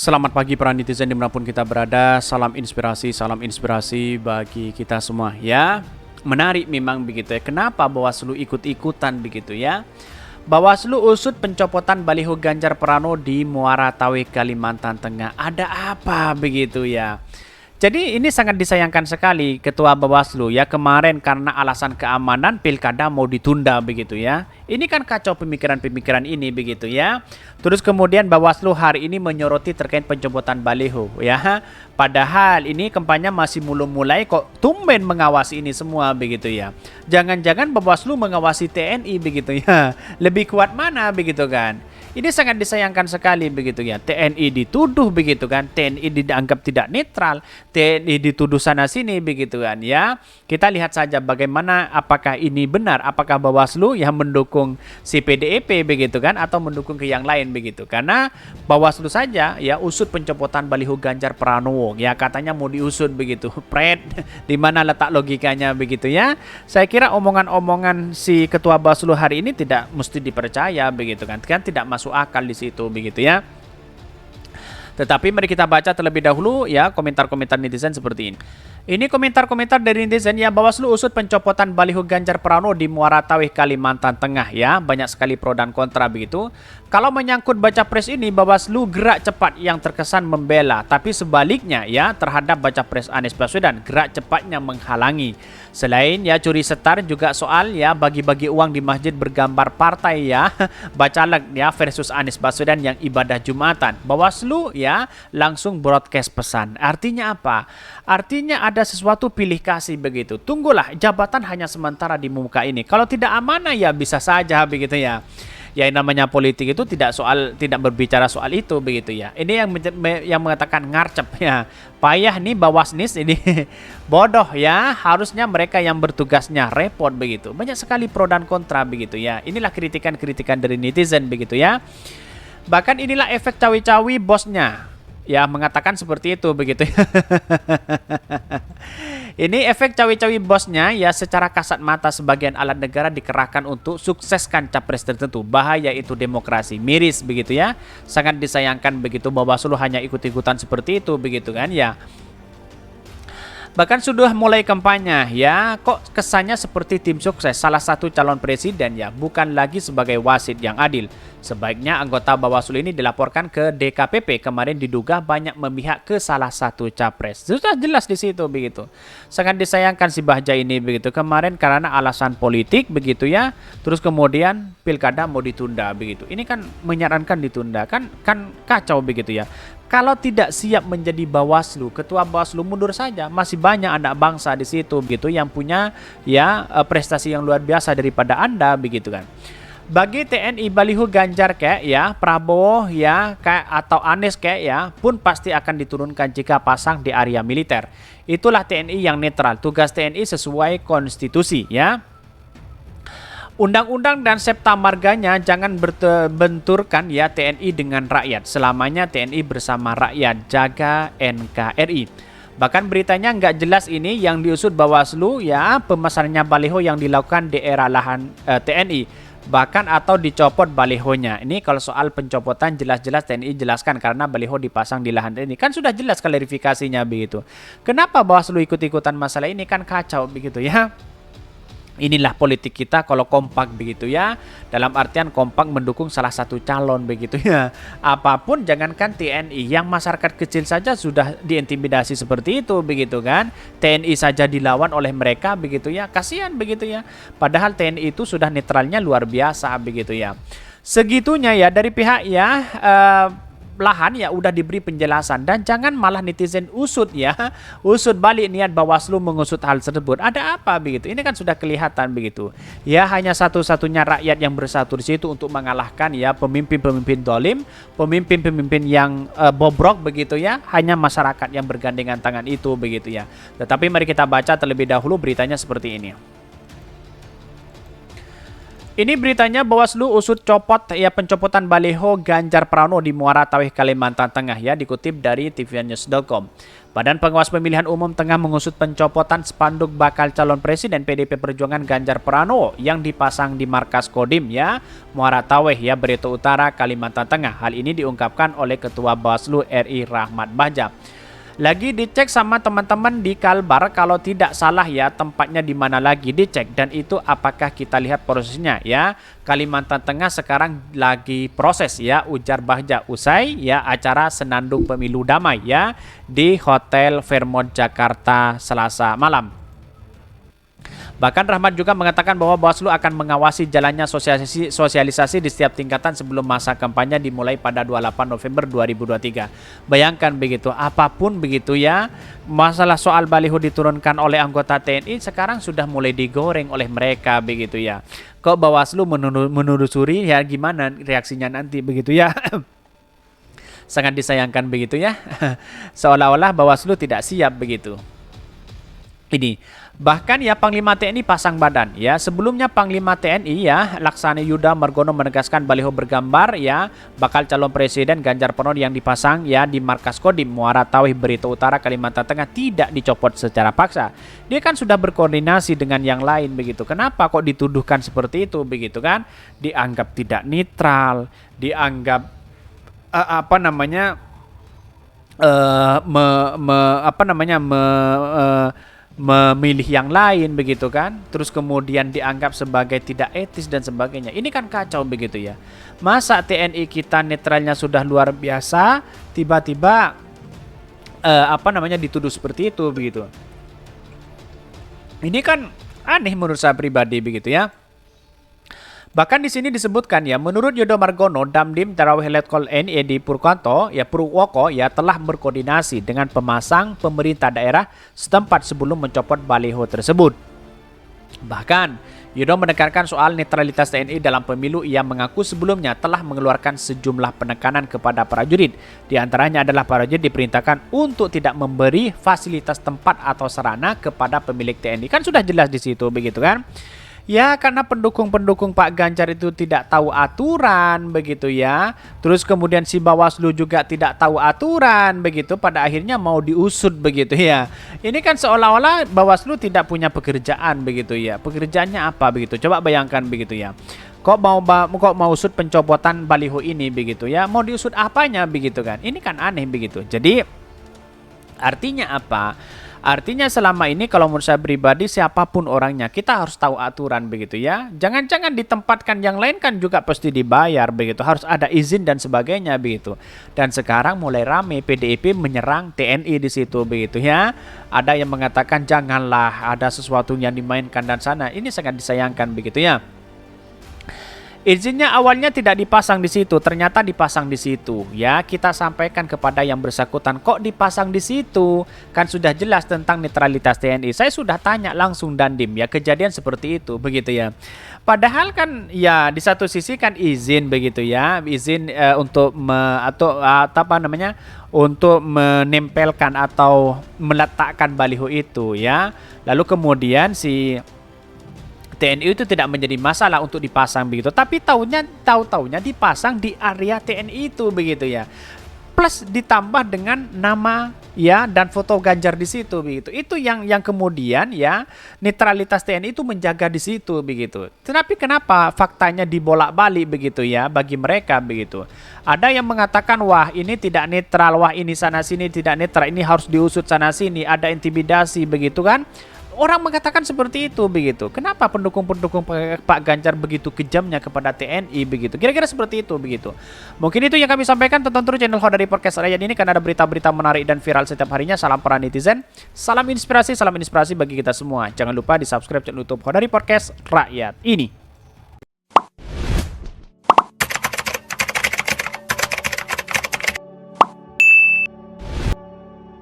Selamat pagi para netizen dimanapun kita berada. Salam inspirasi bagi kita semua ya. Menarik memang begitu ya. Kenapa Bawaslu ikut-ikutan begitu ya? Bawaslu usut pencopotan baliho Ganjar Pranowo di Muara Tawe, Kalimantan Tengah. Ada apa begitu ya? Jadi ini sangat disayangkan sekali Ketua Bawaslu ya, kemarin karena alasan keamanan pilkada mau ditunda begitu ya. Ini kan kacau pemikiran-pemikiran ini begitu ya. Terus kemudian Bawaslu hari ini menyoroti terkait pencopotan baliho ya. Padahal ini kampanye masih mulai kok tumben mengawasi ini semua begitu ya. Jangan-jangan Bawaslu mengawasi TNI begitu ya. Lebih kuat mana begitu kan? Ini sangat disayangkan sekali begitu ya. TNI dituduh begitu kan. TNI dianggap tidak netral. TNI dituduh sana sini begitu kan ya. Kita lihat saja bagaimana, apakah ini benar, apakah Bawaslu yang mendukung si PDIP begitu kan, atau mendukung ke yang lain begitu. Karena Bawaslu saja ya usut pencopotan baliho Ganjar Pranowo ya, katanya mau diusut begitu. Pret, di mana letak logikanya begitu ya. Saya kira omongan-omongan si Ketua Bawaslu hari ini tidak mesti dipercaya begitu kan. Kan tidak masuk akal di situ begitu ya. Tetapi mari kita baca terlebih dahulu ya komentar-komentar netizen seperti ini. Ini komentar-komentar dari netizen ya. Bawaslu usut pencopotan baliho Ganjar Pranowo di Muara Tawe, Kalimantan Tengah ya. Banyak sekali pro dan kontra begitu. Kalau menyangkut baca pres ini, Bawaslu gerak cepat yang terkesan membela, tapi sebaliknya ya terhadap baca pres Anies Baswedan gerak cepatnya menghalangi. Selain ya curi setar, juga soal ya bagi-bagi uang di masjid bergambar partai ya Bacalek ya versus Anies Baswedan yang ibadah Jumatan. Bawaslu ya langsung broadcast pesan. Artinya apa? Artinya ada sesuatu pilih kasih begitu. Tunggulah, jabatan hanya sementara di muka ini. Kalau tidak amanah ya bisa saja begitu ya. Ya namanya politik itu tidak berbicara soal itu begitu ya. Ini yang mengatakan ngarcep ya. Payah nih Bawasnis ini bodoh ya. Harusnya mereka yang bertugasnya repot begitu. Banyak sekali pro dan kontra begitu ya. Inilah kritikan-kritikan dari netizen begitu ya. Bahkan inilah efek cawi-cawi bosnya. Ya mengatakan seperti itu begitu ya. Ini efek cawi-cawi bosnya ya, secara kasat mata sebagian alat negara dikerahkan untuk sukseskan capres tertentu. Bahaya itu demokrasi, miris begitu ya. Sangat disayangkan begitu Bawaslu hanya ikut-ikutan seperti itu begitu kan ya. Bahkan sudah mulai kampanye ya, kok kesannya seperti tim sukses salah satu calon presiden ya, bukan lagi sebagai wasit yang adil. Sebaiknya anggota Bawaslu ini dilaporkan ke DKPP, kemarin diduga banyak memihak ke salah satu capres. Sudah jelas di situ begitu. Sangat disayangkan si Bahja ini begitu, kemarin karena alasan politik begitu ya, terus kemudian pilkada mau ditunda begitu. Ini kan menyarankan ditunda, kan kacau begitu ya. Kalau tidak siap menjadi Bawaslu, Ketua Bawaslu mundur saja. Masih banyak anak bangsa di situ begitu yang punya ya prestasi yang luar biasa daripada Anda begitu kan. Bagi TNI baliho Ganjar kayak ya, Prabowo ya kayak atau Anies kayak ya pun pasti akan diturunkan jika pasang di area militer. Itulah TNI yang netral. Tugas TNI sesuai konstitusi ya. Undang-undang dan Septa Marganya jangan benturkan ya TNI dengan rakyat. Selamanya TNI bersama rakyat, jaga NKRI. Bahkan beritanya nggak jelas ini yang diusut Bawaslu ya, pemesanannya baliho yang dilakukan di era lahan TNI. Bahkan atau dicopot balihonya. Ini kalau soal pencopotan jelas-jelas TNI jelaskan karena baliho dipasang di lahan TNI. Kan sudah jelas klarifikasinya begitu. Kenapa Bawaslu ikut-ikutan masalah ini, kan kacau begitu ya. Inilah politik kita kalau kompak begitu ya. Dalam artian kompak mendukung salah satu calon begitu ya. Apapun, jangankan TNI, yang masyarakat kecil saja sudah diintimidasi seperti itu begitu kan. TNI saja dilawan oleh mereka begitu ya. Kasihan begitu ya. Padahal TNI itu sudah netralnya luar biasa begitu ya. Segitunya ya dari pihak ya lahan ya udah diberi penjelasan, dan jangan malah netizen usut ya, usut balik niat Bawaslu mengusut hal tersebut. Ada apa begitu? Ini kan sudah kelihatan begitu. Ya hanya satu-satunya rakyat yang bersatu di situ untuk mengalahkan ya pemimpin-pemimpin dolim, pemimpin-pemimpin yang bobrok begitu ya. Hanya masyarakat yang bergandengan tangan itu begitu ya. Tetapi mari kita baca terlebih dahulu beritanya seperti ini. Ini beritanya Bawaslu usut copot ya pencopotan baliho Ganjar Pranowo di Muara Tawih, Kalimantan Tengah ya, dikutip dari tvnews.com. Badan Pengawas Pemilihan Umum tengah mengusut pencopotan spanduk bakal calon presiden PDIP Perjuangan Ganjar Pranowo yang dipasang di markas Kodim ya, Muara Tawih ya, Barito Utara, Kalimantan Tengah. Hal ini diungkapkan oleh Ketua Bawaslu RI Rahmat Bahja. Lagi dicek sama teman-teman di Kalbar, kalau tidak salah ya, tempatnya di mana lagi dicek, dan itu apakah kita lihat prosesnya ya. Kalimantan Tengah sekarang lagi proses ya, ujar Bahja usai ya acara Senandung Pemilu Damai ya di Hotel Fairmont Jakarta Selasa malam. Bahkan Rahmat juga mengatakan bahwa Bawaslu akan mengawasi jalannya sosialisasi di setiap tingkatan sebelum masa kampanye dimulai pada 28 November 2023. Bayangkan begitu, apapun begitu ya, masalah soal baliho diturunkan oleh anggota TNI sekarang sudah mulai digoreng oleh mereka begitu ya. Kok Bawaslu menelusuri ya, gimana reaksinya nanti begitu ya. Sangat disayangkan begitu ya. Seolah-olah Bawaslu tidak siap begitu. Ini bahkan ya Panglima TNI pasang badan ya. Sebelumnya Panglima TNI ya Laksana Yuda Margono menegaskan baliho bergambar ya bakal calon presiden Ganjar Pranowo yang dipasang ya di markas Kodim Muara Tawih, Barito Utara, Kalimantan Tengah tidak dicopot secara paksa. Dia kan sudah berkoordinasi dengan yang lain begitu. Kenapa kok dituduhkan seperti itu begitu kan? Dianggap tidak netral, dianggap memilih yang lain begitu kan, terus kemudian dianggap sebagai tidak etis dan sebagainya. Ini kan kacau begitu ya. Masa TNI kita netralnya sudah luar biasa, tiba-tiba dituduh seperti itu begitu. Ini kan aneh menurut saya pribadi begitu ya. Bahkan di sini disebutkan ya, menurut Yuda Margono, Damdim Tarawih Letkol NED Purwoko ya telah berkoordinasi dengan pemasang pemerintah daerah setempat sebelum mencopot baliho tersebut. Bahkan Yudo menekankan soal netralitas TNI dalam pemilu. Ia mengaku sebelumnya telah mengeluarkan sejumlah penekanan kepada prajurit. Di antaranya adalah prajurit diperintahkan untuk tidak memberi fasilitas tempat atau sarana kepada pemilik TNI. Kan sudah jelas di situ begitu kan? Ya karena pendukung-pendukung Pak Ganjar itu tidak tahu aturan begitu ya. Terus kemudian si Bawaslu juga tidak tahu aturan begitu. Pada akhirnya mau diusut begitu ya. Ini kan seolah-olah Bawaslu tidak punya pekerjaan begitu ya. Pekerjaannya apa begitu? Coba bayangkan begitu ya. Kok mau usut pencopotan baliho ini begitu ya. Mau diusut apanya begitu kan. Ini kan aneh begitu. Jadi artinya apa? Artinya selama ini kalau menurut saya pribadi siapapun orangnya kita harus tahu aturan begitu ya. Jangan-jangan ditempatkan yang lain kan juga pasti dibayar begitu. Harus ada izin dan sebagainya begitu. Dan sekarang mulai rame PDIP menyerang TNI di situ begitu ya. Ada yang mengatakan janganlah ada sesuatu yang dimainkan dan sana. Ini sangat disayangkan begitu ya. Izinnya awalnya tidak dipasang di situ, ternyata dipasang di situ. Ya, kita sampaikan kepada yang bersangkutan, kok dipasang di situ? Kan sudah jelas tentang netralitas TNI. Saya sudah tanya langsung Dandim ya, kejadian seperti itu begitu ya. Padahal kan ya di satu sisi kan izin begitu ya, izin untuk untuk menempelkan atau meletakkan baliho itu ya. Lalu kemudian si TNI itu tidak menjadi masalah untuk dipasang begitu, tapi tahu-taunya dipasang di area TNI itu begitu ya, plus ditambah dengan nama ya dan foto Ganjar di situ begitu. Itu yang kemudian ya netralitas TNI itu menjaga di situ begitu. Tapi kenapa faktanya dibolak-balik begitu ya bagi mereka begitu? Ada yang mengatakan wah ini tidak netral, wah ini sana sini tidak netral, ini harus diusut sana sini, ada intimidasi begitu kan? Orang mengatakan seperti itu begitu. Kenapa pendukung-pendukung Pak Ganjar begitu kejamnya kepada TNI begitu? Kira-kira seperti itu begitu. Mungkin itu yang kami sampaikan. Tonton terus channel Hodari Podcast Rakyat ini karena ada berita-berita menarik dan viral setiap harinya. Salam para netizen. Salam inspirasi bagi kita semua. Jangan lupa di subscribe channel YouTube Hodari Podcast Rakyat ini.